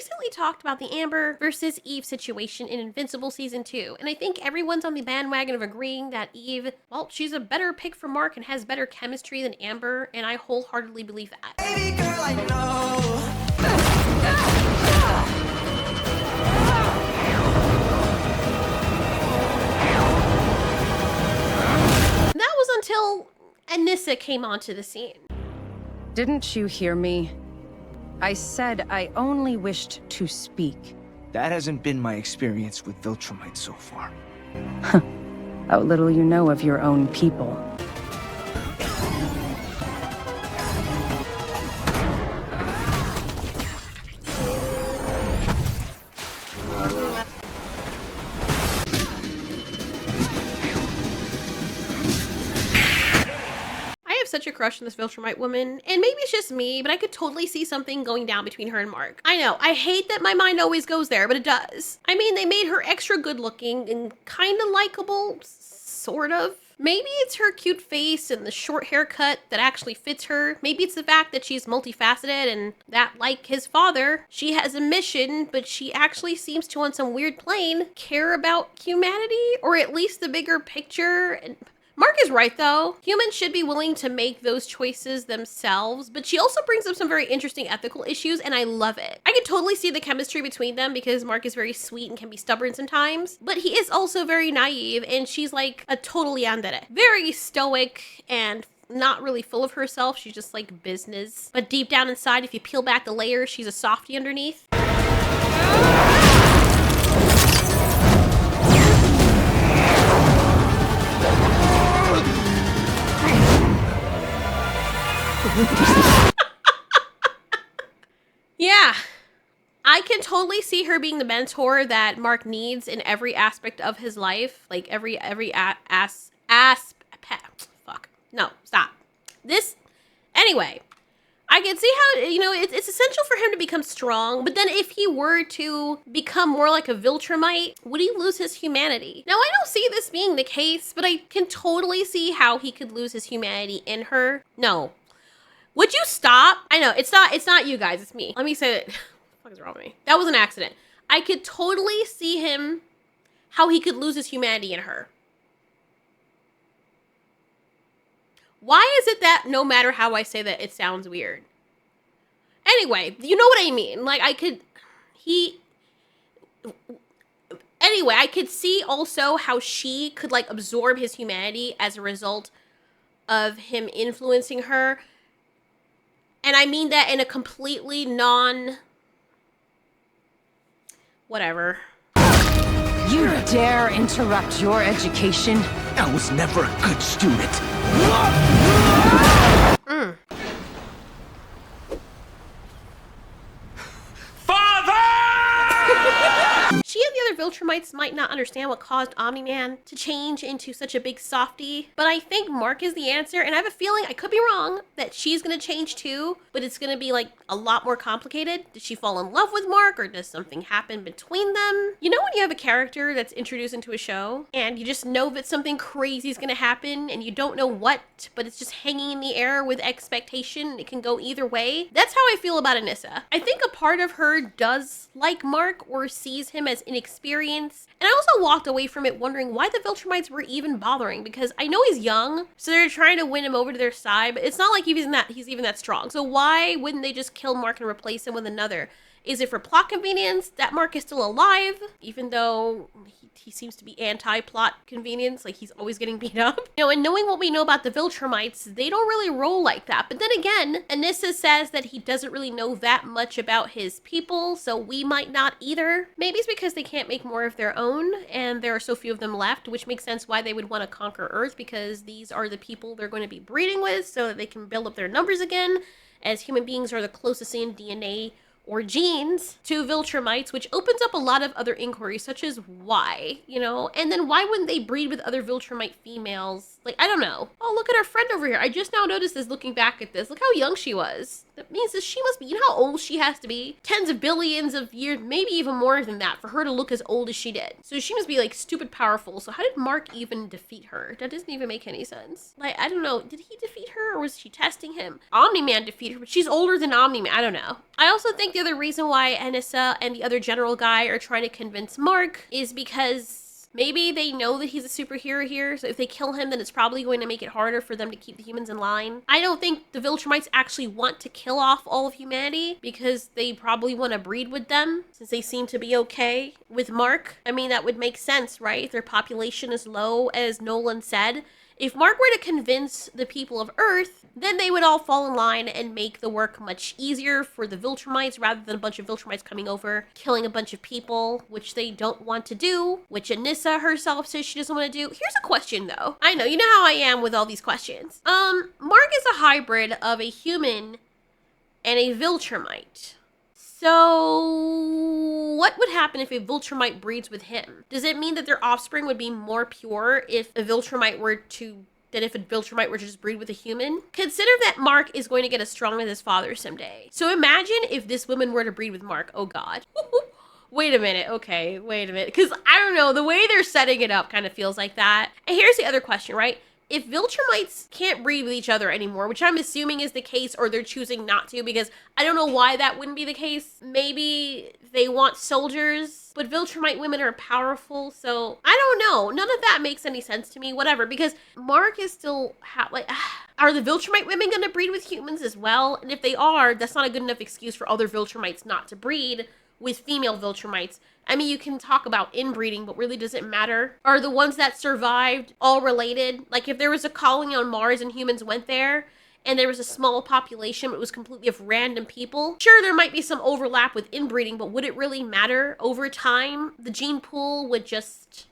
recently talked about the Amber versus Eve situation in Invincible Season 2, and I think everyone's on the bandwagon of agreeing that Eve, well, she's a better pick for Mark and has better chemistry than Amber, and I wholeheartedly believe that. Baby girl, I know. That was until Anissa came onto the scene. Didn't you hear me? I said I only wished to speak. That hasn't been my experience with Viltrumites so far. How little you know of your own people. Such a crush on this Viltrumite woman, and maybe it's just me, but I could totally see something going down between her and Mark. I know, I hate that my mind always goes there, but it does. I mean, they made her extra good looking and kind of likable, sort of. Maybe it's her cute face and the short haircut that actually fits her. Maybe it's the fact that she's multifaceted and that, like his father, she has a mission, but she actually seems to, on some weird plane, care about humanity, or at least the bigger picture. And Mark is right, though. Humans should be willing to make those choices themselves, but she also brings up some very interesting ethical issues, and I love it. I could totally see the chemistry between them because Mark is very sweet and can be stubborn sometimes, but he is also very naive, and she's like a total yandere. Very stoic and not really full of herself. She's just like business. But deep down inside, if you peel back the layers, she's a softie underneath. Yeah, I can totally see her being the mentor that Mark needs in every aspect of his life. Like anyway, I can see how, it's essential for him to become strong, but then if he were to become more like a Viltrumite, would he lose his humanity? Now, I don't see this being the case, but I can totally see how he could lose his humanity in her. No. Would you stop? I know, it's not you guys, it's me. Let me say it. What the fuck is wrong with me? That was an accident. I could totally see him, how he could lose his humanity in her. Why is it that no matter how I say that, it sounds weird? Anyway, you know what I mean. Like, I could see also how she could, like, absorb his humanity as a result of him influencing her. And I mean that in a completely whatever. You dare interrupt your education? I was never a good student. She and the other Viltrumites might not understand what caused Omni-Man to change into such a big softie, but I think Mark is the answer, and I have a feeling, I could be wrong, that she's gonna change too, but it's gonna be like a lot more complicated. Does she fall in love with Mark, or does something happen between them? You know when you have a character that's introduced into a show, and you just know that something crazy is gonna happen, and you don't know what, but it's just hanging in the air with expectation, and it can go either way? That's how I feel about Anissa. I think a part of her does like Mark, or sees him as inexperienced. And I also walked away from it wondering why the Viltrumites were even bothering, because I know he's young, so they're trying to win him over to their side, but it's not like he's even that strong. So why wouldn't they just kill Mark and replace him with another? Is it for plot convenience that Mark is still alive, even though he seems to be anti-plot convenience, like he's always getting beat up? And knowing what we know about the Viltrumites, they don't really roll like that. But then again, Anissa says that he doesn't really know that much about his people, so we might not either. Maybe it's because they can't make more of their own, and there are so few of them left, which makes sense why they would want to conquer Earth, because these are the people they're going to be breeding with, so that they can build up their numbers again, as human beings are the closest in DNA or genes to Viltrumites, which opens up a lot of other inquiries, such as why, and then why wouldn't they breed with other Viltrumite females? Like, I don't know. Oh, look at our friend over here. I just now noticed this looking back at this. Look how young she was. That means that she must be, you know how old she has to be? Tens of billions of years, maybe even more than that, for her to look as old as she did. So she must be like stupid powerful. So how did Mark even defeat her? That doesn't even make any sense. Like, I don't know. Did he defeat her or was she testing him? Omni-Man defeated her, but she's older than Omni-Man. I don't know. I also think the other reason why Anissa and the other general guy are trying to convince Mark is because maybe they know that he's a superhero here, so if they kill him, then it's probably going to make it harder for them to keep the humans in line. I don't think the Viltrumites actually want to kill off all of humanity because they probably want to breed with them, since they seem to be okay with Mark. I mean, that would make sense, right? If their population is low, as Nolan said. If Mark were to convince the people of Earth, then they would all fall in line and make the work much easier for the Viltrumites rather than a bunch of Viltrumites coming over, killing a bunch of people, which they don't want to do, which Anissa herself says she doesn't want to do. Here's a question though. I know, you know how I am with all these questions. Mark is a hybrid of a human and a Viltrumite. So, what would happen if a Viltrumite breeds with him? Does it mean that their offspring would be more pure if a Viltrumite were to just breed with a human? Consider that Mark is going to get as strong as his father someday. So imagine if this woman were to breed with Mark. Oh God. Wait a minute. Okay, wait a minute. Because I don't know, the way they're setting it up kind of feels like that. And here's the other question, right? If Viltrumites can't breed with each other anymore, which I'm assuming is the case, or they're choosing not to, because I don't know why that wouldn't be the case. Maybe they want soldiers, but Viltrumite women are powerful, so I don't know. None of that makes any sense to me, whatever, because Mark is still, are the Viltrumite women going to breed with humans as well? And if they are, that's not a good enough excuse for other Viltrumites not to breed with female Viltrumites. I mean, you can talk about inbreeding, but really does it matter? Are the ones that survived all related? Like if there was a colony on Mars and humans went there and there was a small population, but it was completely of random people. Sure, there might be some overlap with inbreeding, but would it really matter? Over time, the gene pool would just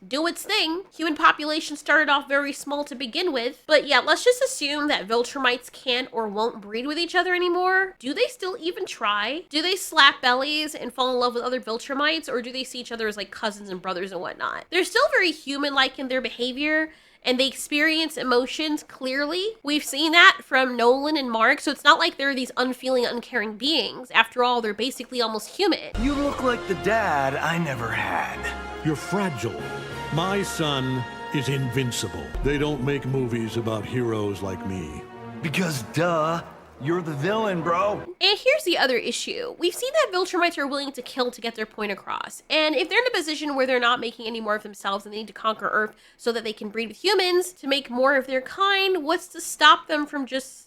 do its thing. Human population started off very small to begin with. But yeah, let's just assume that Viltrumites can't or won't breed with each other anymore. Do they still even try? Do they slap bellies and fall in love with other Viltrumites, or do they see each other as like cousins and brothers and whatnot? They're still very human-like in their behavior, and they experience emotions clearly. We've seen that from Nolan and Mark, so it's not like they're these unfeeling, uncaring beings. After all, they're basically almost human. You look like the dad I never had. You're fragile. My son is invincible. They don't make movies about heroes like me. Because duh, you're the villain, bro. And here's the other issue. We've seen that Viltrumites are willing to kill to get their point across. And if they're in a position where they're not making any more of themselves and they need to conquer Earth so that they can breed with humans to make more of their kind, what's to stop them from just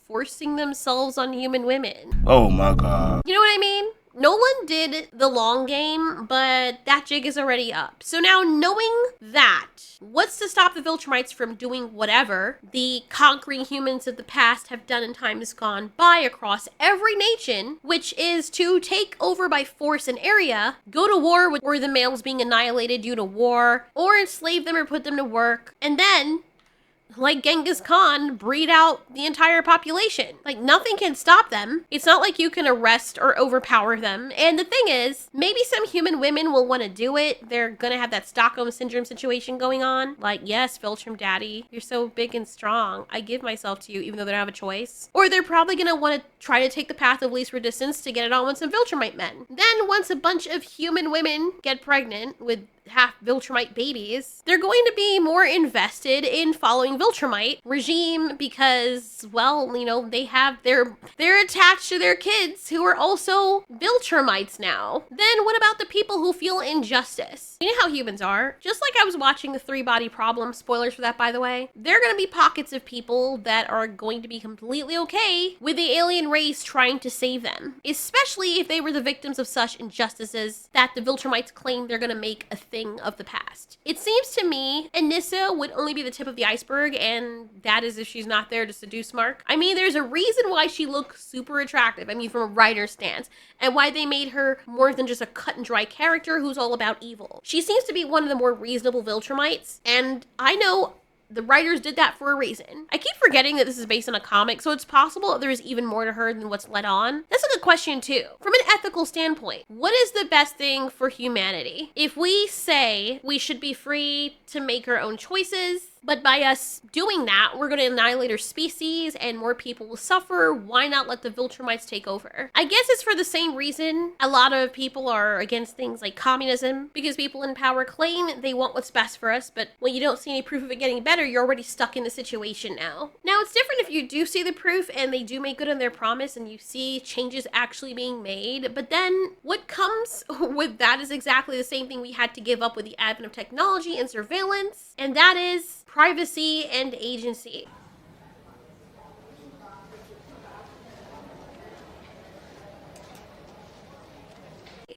forcing themselves on human women? Oh my God. You know what I mean? Nolan did the long game, but that jig is already up. So now, knowing that, what's to stop the Viltrumites from doing whatever the conquering humans of the past have done in times gone by across every nation, which is to take over by force an area, go to war with or the males being annihilated due to war, or enslave them or put them to work, and then, like Genghis Khan, breed out the entire population. Like, nothing can stop them. It's not like you can arrest or overpower them. And the thing is, maybe some human women will want to do it. They're gonna have that Stockholm Syndrome situation going on. Like, yes, Viltrum Daddy, you're so big and strong. I give myself to you even though they don't have a choice. Or they're probably gonna want to try to take the path of least resistance to get it on with some Viltrumite men. Then, once a bunch of human women get pregnant with half Viltrumite babies, they're going to be more invested in following Viltrumite regime because, well, you know, they're attached to their kids who are also Viltrumites now. Then what about the people who feel injustice? You know how humans are. Just like I was watching the 3-Body Problem, spoilers for that by the way, there are going to be pockets of people that are going to be completely okay with the alien race trying to save them, especially if they were the victims of such injustices that the Viltrumites claim they're going to make a thing of the past. It seems to me Anissa would only be the tip of the iceberg, and that is if she's not there to seduce Mark. I mean, there's a reason why she looks super attractive. I mean, from a writer's stance, and why they made her more than just a cut and dry character who's all about evil. She seems to be one of the more reasonable Viltrumites, and I know the writers did that for a reason. I keep forgetting that this is based on a comic, so it's possible that there's even more to her than what's let on. That's a good question too. From an ethical standpoint, what is the best thing for humanity? If we say we should be free to make our own choices, But by us doing that, we're going to annihilate our species and more people will suffer. Why not let the Viltrumites take over? I guess it's for the same reason a lot of people are against things like communism, because people in power claim they want what's best for us, but when you don't see any proof of it getting better, you're already stuck in the situation now. Now, it's different if you do see the proof and they do make good on their promise and you see changes actually being made, but then what comes with that is exactly the same thing we had to give up with the advent of technology and surveillance, and that is privacy and agency.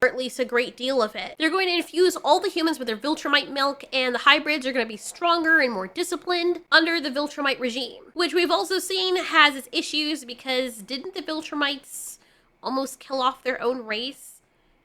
Or at least a great deal of it. They're going to infuse all the humans with their Viltrumite milk, and the hybrids are going to be stronger and more disciplined under the Viltrumite regime, which we've also seen has its issues because didn't the Viltrumites almost kill off their own race?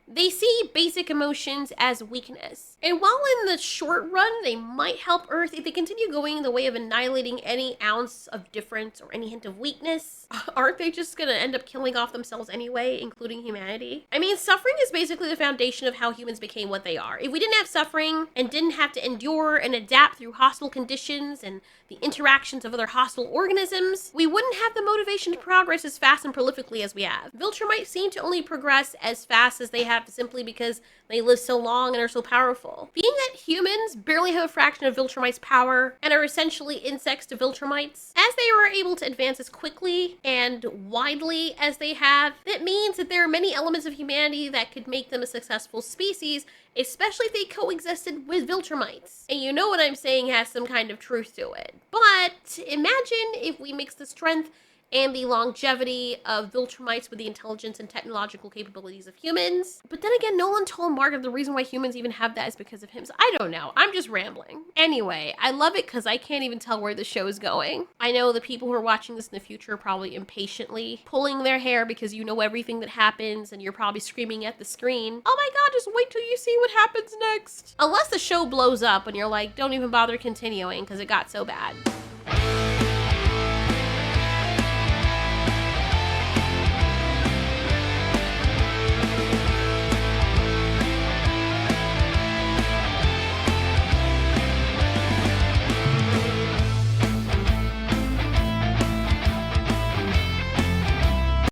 They see basic emotions as weakness. And while in the short run, they might help Earth, if they continue going the way of annihilating any ounce of difference or any hint of weakness, aren't they just gonna end up killing off themselves anyway, including humanity? I mean, suffering is basically the foundation of how humans became what they are. If we didn't have suffering and didn't have to endure and adapt through hostile conditions and the interactions of other hostile organisms, we wouldn't have the motivation to progress as fast and prolifically as we have. Viltrumites seem to only progress as fast as they have simply because they live so long and are so powerful. Being that humans barely have a fraction of Viltrumites' power and are essentially insects to Viltrumites, as they were able to advance as quickly and widely as they have, that means that there are many elements of humanity that could make them a successful species, especially if they coexisted with Viltrumites. And you know what I'm saying has some kind of truth to it. But imagine if we mix the strength and the longevity of Viltrumites with the intelligence and technological capabilities of humans. But then again, Nolan told Mark that the reason why humans even have that is because of him. So I don't know. I'm just rambling. Anyway, I love it because I can't even tell where the show is going. I know the people who are watching this in the future are probably impatiently pulling their hair because you know everything that happens and you're probably screaming at the screen, "Oh my god, just wait till you see what happens next." Unless the show blows up and you're like, don't even bother continuing because it got so bad.